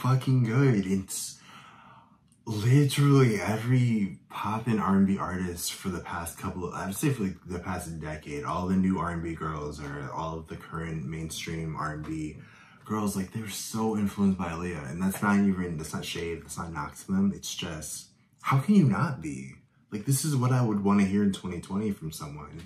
fucking good. It's literally every pop and R&B artist for the past I would say for like the past decade, all the new R&B girls or all of the current mainstream R&B girls, like they're so influenced by Aaliyah. And that's not shade, that's not knock to them. It's just, how can you not be? Like, this is what I would want to hear in 2020 from someone.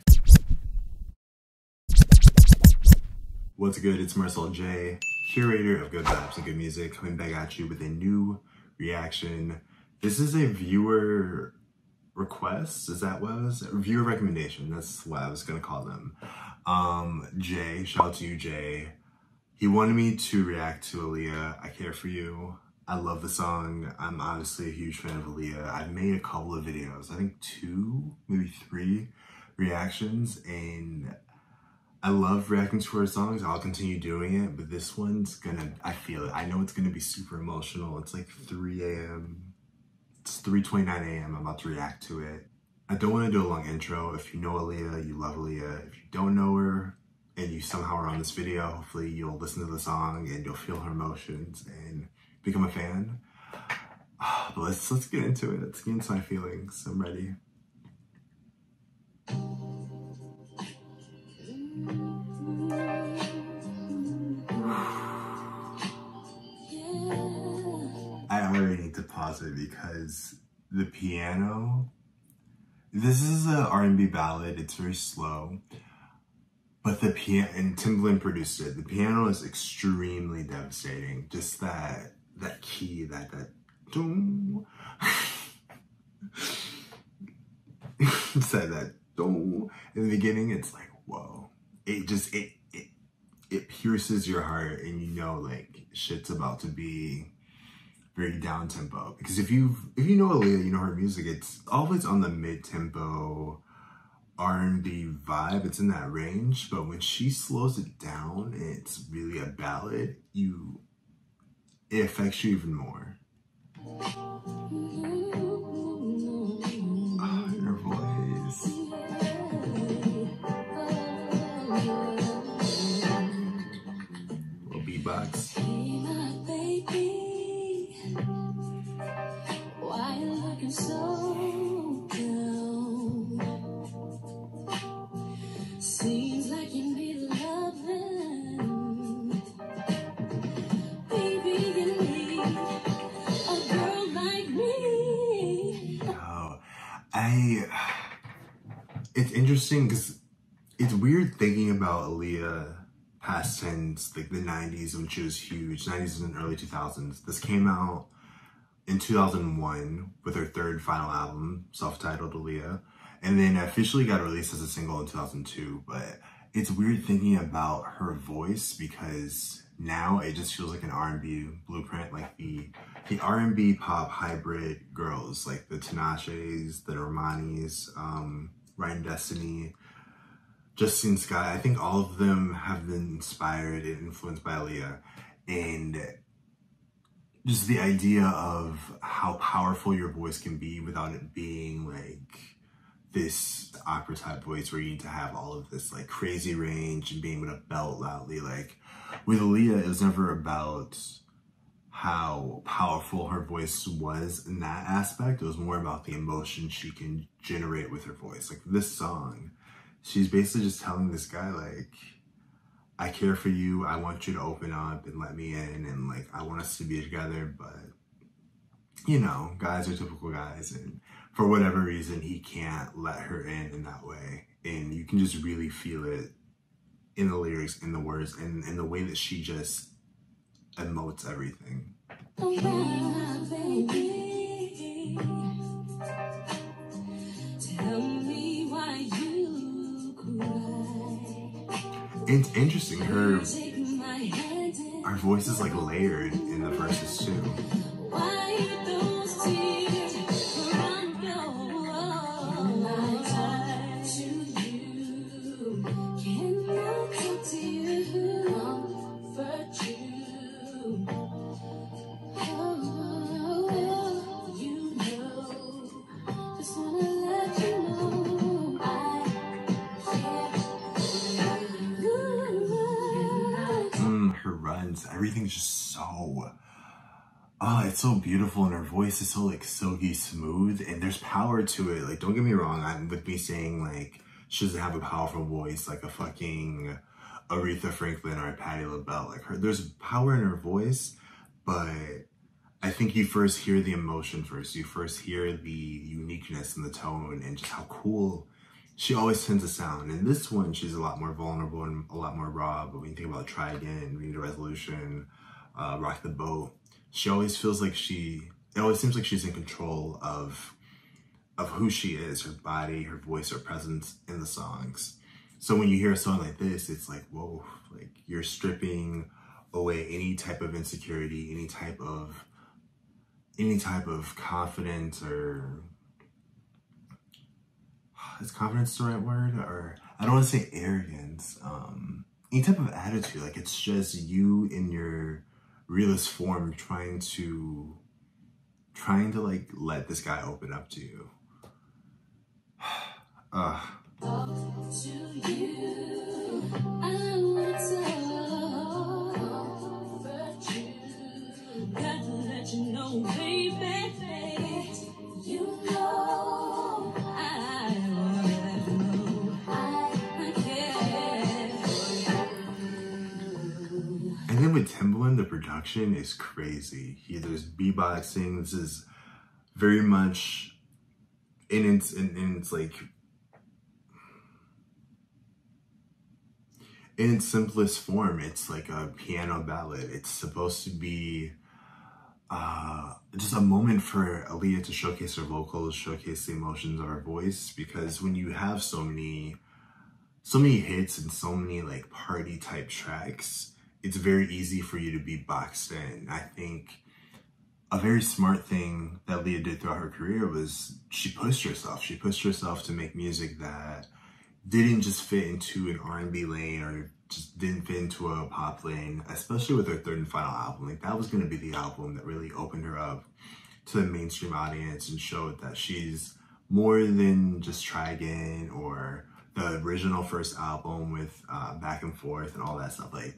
What's good? It's Marcel J, curator of good vibes and good music, coming back at you with a new reaction. This is a viewer request. Is that what it was? A viewer recommendation. That's what I was gonna call them. Jay, shout out to you, Jay. He wanted me to react to Aaliyah, I Care For You. I love the song. I'm obviously a huge fan of Aaliyah. I've made a couple of videos, I think 2, maybe 3 reactions, and I love reacting to her songs. I'll continue doing it, but this one's gonna, I feel it. I know it's gonna be super emotional. It's like 3 a.m. It's 3:29 a.m. I'm about to react to it. I don't want to do a long intro. If you know Aaliyah, you love Aaliyah. If you don't know her and you somehow are on this video, hopefully you'll listen to the song and you'll feel her emotions and become a fan. But let's get into it. Let's get into my feelings. I'm ready. I already need to pause it because the piano, this is an R&B ballad, it's very slow, but the piano, and Timberland produced it, the piano is extremely devastating. Just that key, that doom, said that doom in the beginning, it's like, whoa. It pierces your heart, and you know, like, shit's about to be very down tempo. Because if you know Aaliyah, you know her music, it's always on the mid-tempo R&B vibe. It's in that range, but when she slows it down and it's really a ballad, it affects you even more. Oh, her voice. Little beatbox. So down. Seems like you need loving. Baby, you need a girl like me. Oh, it's interesting because it's weird thinking about Aaliyah past tense, like the 90s when she was huge, 90s and early 2000s. This came out in 2001 with her third final album, self-titled Aaliyah, and then officially got released as a single in 2002. But it's weird thinking about her voice because now it just feels like an R&B blueprint, like the R&B pop hybrid girls, like the Tinashes, the Normani's, Ryan Destiny, Justine Scott. I think all of them have been inspired and influenced by Aaliyah, and just the idea of how powerful your voice can be without it being like this opera type voice where you need to have all of this like crazy range and being able to belt loudly. Like with Aaliyah, it was never about how powerful her voice was in that aspect. It was more about the emotion she can generate with her voice. Like this song, she's basically just telling this guy, like, I care for you, I want you to open up and let me in, and like, I want us to be together, but you know, guys are typical guys, and for whatever reason, he can't let her in that way. And you can just really feel it in the lyrics, in the words, and in the way that she just emotes everything. Oh, baby, tell me why you cry. It's interesting, her voice is like layered in the verses too. Why those tears from your eyes to you? Can I talk to you, comfort you? Oh, you know, just wanna let you know I care. Her runs, everything's just so oh, it's so beautiful, and her voice is so like silky smooth, and there's power to it. Like, don't get me wrong, I'm with me saying like she doesn't have a powerful voice like a fucking Aretha Franklin or a Patti LaBelle. Like there's power in her voice, but I think you first hear the emotion first. You first hear the uniqueness in the tone and just how cool she always tends to sound. In this one, she's a lot more vulnerable and a lot more raw. But when you think about Try Again, We Need a Resolution, Rock the Boat, she always feels like it always seems like she's in control of who she is, her body, her voice, her presence in the songs. So when you hear a song like this, it's like, whoa, like you're stripping away any type of insecurity, any type of confidence, or is confidence the right word? Or I don't want to say arrogance. Any type of attitude. Like it's just you in your realist form trying to like let this guy open up to you. To you, I want to comfort you. Got to let you know, baby, you know I care. And then with Timberland, the production is crazy. There's beatboxing. This is very much in its like in its simplest form. It's like a piano ballad. It's supposed to be just a moment for Aaliyah to showcase her vocals, showcase the emotions of her voice. Because when you have so many hits and so many like party type tracks, it's very easy for you to be boxed in. I think a very smart thing that Aaliyah did throughout her career was she pushed herself. She pushed herself to make music that didn't just fit into an R&B lane or just didn't fit into a pop lane, especially with her third and final album. Like that was going to be the album that really opened her up to the mainstream audience and showed that she's more than just Try Again or the original first album with Back and Forth and all that stuff. Like,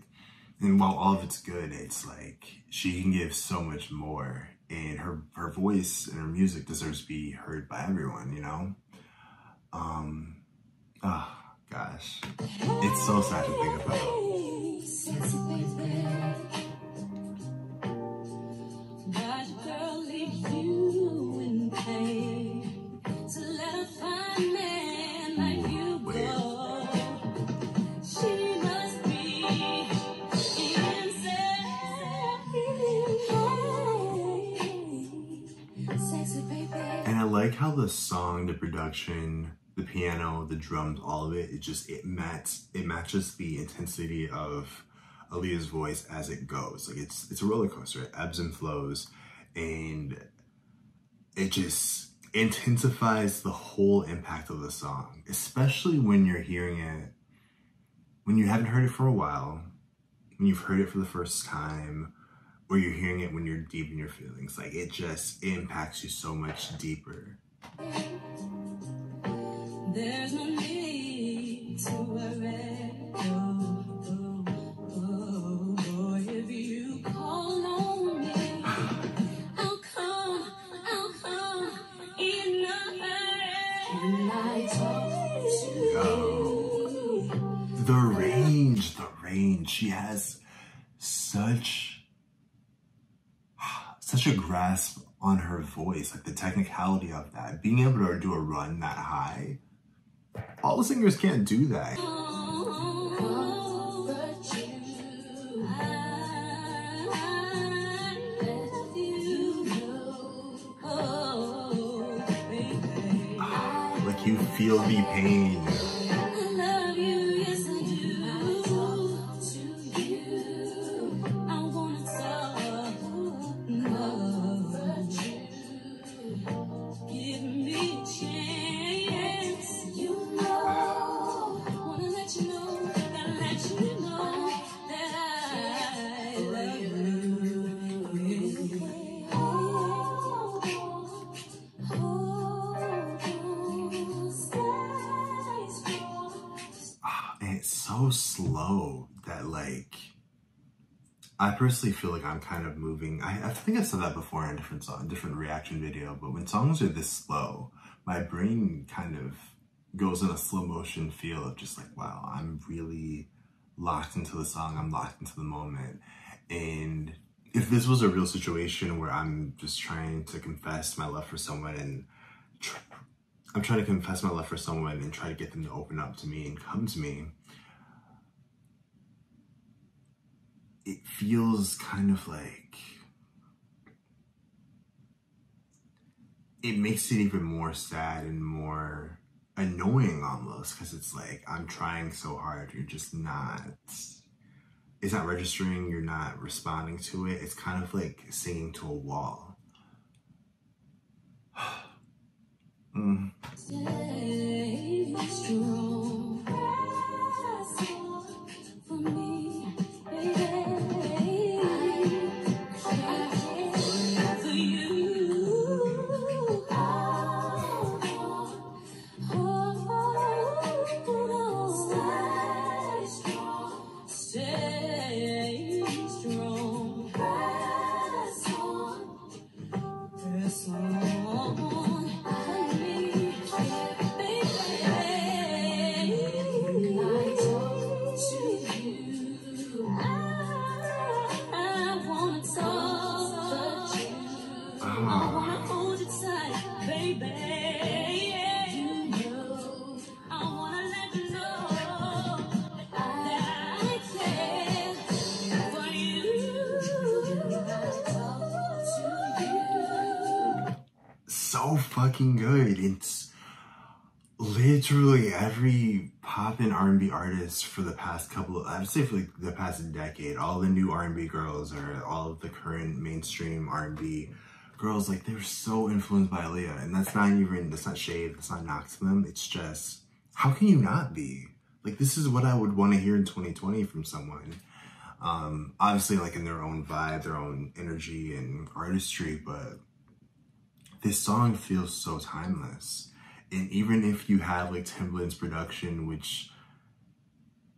and while all of it's good, it's like she can give so much more, and her voice and her music deserves to be heard by everyone, you know? Oh, gosh. It's so sad to think about. Sexy baby, why'd your girl leave you in pain to let a fine man like you go? She must be insane. Sexy baby. And I like how the song, the production, the piano, the drums, all of it, it matches the intensity of Aaliyah's voice as it goes. Like it's a roller coaster. It ebbs and flows, and it just intensifies the whole impact of the song, especially when you're hearing it, when you haven't heard it for a while, when you've heard it for the first time, or you're hearing it when you're deep in your feelings. Like it impacts you so much deeper. There's no need to worry. Oh, if you call on me, I'll come in a hurry. Can I talk to you? The range. She has such a grasp on her voice, like the technicality of that. Being able to do a run that high, all the singers can't do that. Like you feel the pain. So slow that like I personally feel like I'm kind of moving. I think I said that before in a different song, different reaction video, but when songs are this slow, my brain kind of goes in a slow motion feel of just like, wow, I'm really locked into the song. I'm locked into the moment. And if this was a real situation where I'm just trying to confess my love for someone and I'm trying to confess my love for someone and try to get them to open up to me and come to me, it feels kind of like, it makes it even more sad and more annoying almost, because it's like, I'm trying so hard, you're just not, it's not registering, you're not responding to it. It's kind of like singing to a wall. Stay strong for me, baby. For you. Stay strong. Stay strong. Press on. So fucking good. It's literally every pop and R&B artist for the past couple of, I'd say for like the past decade, all the new R&B girls or all of the current mainstream R&B girls, like they're so influenced by Aaliyah. And that's not shade, that's not knock to them. It's just, how can you not be? Like, this is what I would want to hear in 2020 from someone. Obviously like in their own vibe, their own energy and artistry, but this song feels so timeless. And even if you have like Timbaland's production, which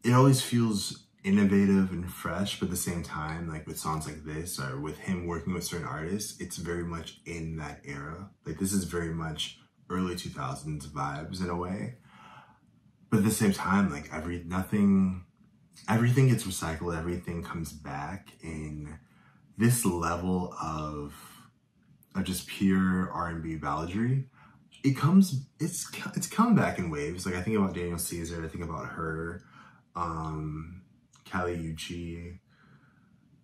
it always feels innovative and fresh, but at the same time, like with songs like this or with him working with certain artists, it's very much in that era. Like this is very much early 2000s vibes in a way. But at the same time, like everything gets recycled, everything comes back in this level of just pure R&B balladry. It's come back in waves. Like I think about Daniel Caesar, I think about her, Kali Uchis.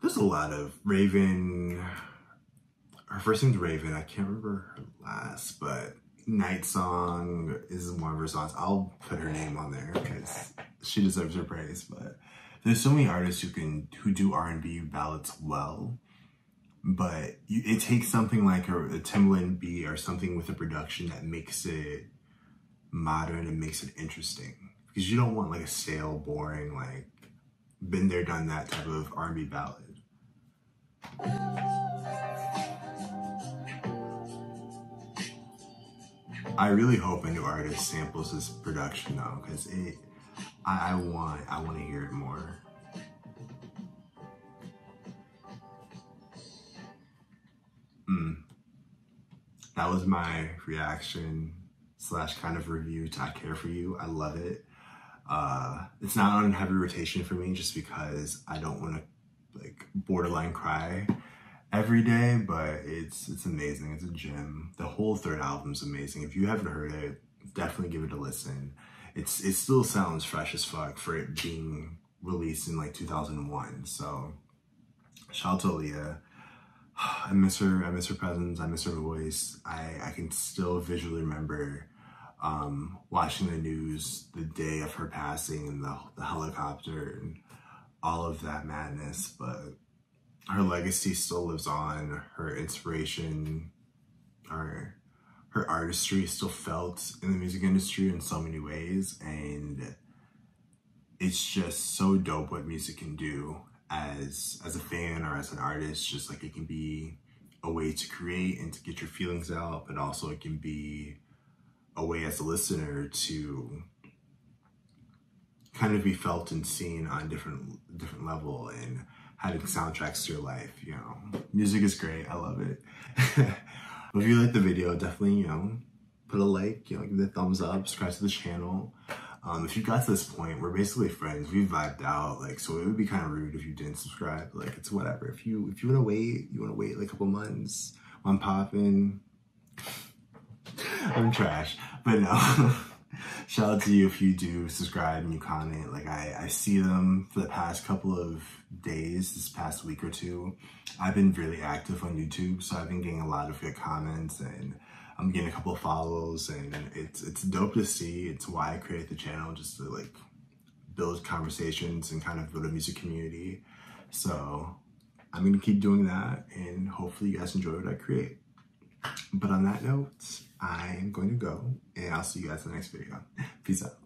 There's a lot of Raven. Her first name's Raven. I can't remember her last, but Night Song is one of her songs. I'll put her name on there because she deserves her praise. But there's so many artists who do R&B ballads well. But it takes something like a Timberland beat or something with a production that makes it modern and makes it interesting. Because you don't want like a stale, boring, like been there, done that type of R&B ballad. I really hope a new artist samples this production though, because I want to hear it more. That was my reaction / kind of review to I Care For You. I love it. It's not on heavy rotation for me just because I don't want to like borderline cry every day, but it's amazing. It's a gem. The whole third album's amazing. If you haven't heard it, definitely give it a listen. It still sounds fresh as fuck for it being released in like 2001. So shout out to Aaliyah. I miss her presence, I miss her voice. I can still visually remember watching the news the day of her passing and the helicopter and all of that madness, but her legacy still lives on. Her inspiration, her artistry is still felt in the music industry in so many ways, and it's just so dope what music can do as a fan or as an artist. Just like it can be a way to create and to get your feelings out, but also it can be a way as a listener to kind of be felt and seen on different level and having soundtracks to your life, you know. Music is great, I love it. But if you like the video, definitely, you know, put a like, you know, give it a thumbs up, subscribe to the channel. If you got to this point, we're basically friends. We vibed out, like, so it would be kind of rude if you didn't subscribe. Like, it's whatever. If you want to wait, like a couple months. I'm popping. I'm trash, but no. Shout out to you if you do subscribe and you comment. Like, I see them for the past couple of days, this past week or two. I've been really active on YouTube, so I've been getting a lot of good comments, and I'm getting a couple of follows, and it's dope to see. It's why I created the channel, just to like build conversations and kind of build a music community. So I'm gonna keep doing that, and hopefully you guys enjoy what I create. But on that note, I'm going to go, and I'll see you guys in the next video. Peace out.